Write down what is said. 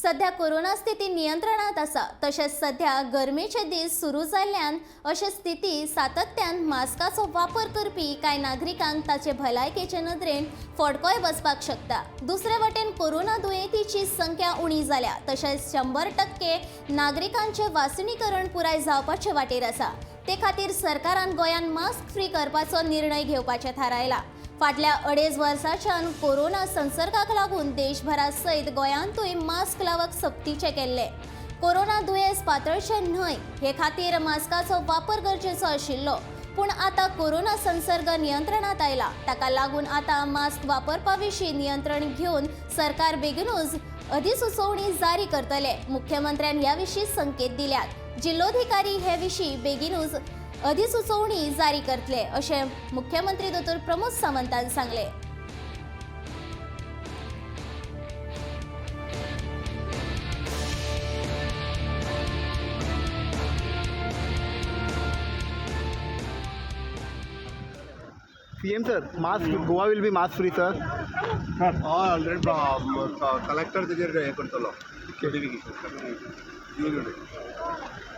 सध्या कोरोना स्थिती नियंत्रणात आसा, तशेंच सध्या गरमेचे दीस सुरू जाल्ल्यान अशे स्थिती सातत्यान मास्काचो वापर करपी कांय नागरिकांक ताचे भलायकेचे नदरेन फडकोय बसपाक शकता। दुसरे वटेन कोरोना दुयेंतींची संख्या उणी जाल्या, तशेंच 100% नागरिकांचे वासिनीकरण पुराय जावपाचे वाटेर आसा। ते खातीर सरकारान गोंयान मास्क फ्री करपाचो निर्णय घेवपाचे थारायला। फाटल्या 2.5 वर्सांच्यान कोरोना संसर्गाक लागून देशभरा सयत गोंयांतूय मास्क लावप सक्तीचे केल्ले। कोरोना दुयेंस पातळचे न्हय हे खातीर मास्काचो वापर गरजेचो आशिल्लो, पूण आता कोरोना संसर्ग नियंत्रणात आयला। ताका लागून आता मास्क वापरपा विशीं नियंत्रण घेवन सरकार बेगीनूच अधिसुचोवणी जारी करतले। मुख्यमंत्र्यान ह्या विशीं संकेत दिल्यात। जिल्लोधिकारी हे विशीं बेगीनूच अधिसुचोवणी जारी करतले, अशें मुख्यमंत्री दोतोर प्रमोद सावंतान सांगले। CM sir, mask Goa will be mask free sir. Already collector तेजेर हे करतलो नोटिफिकेशन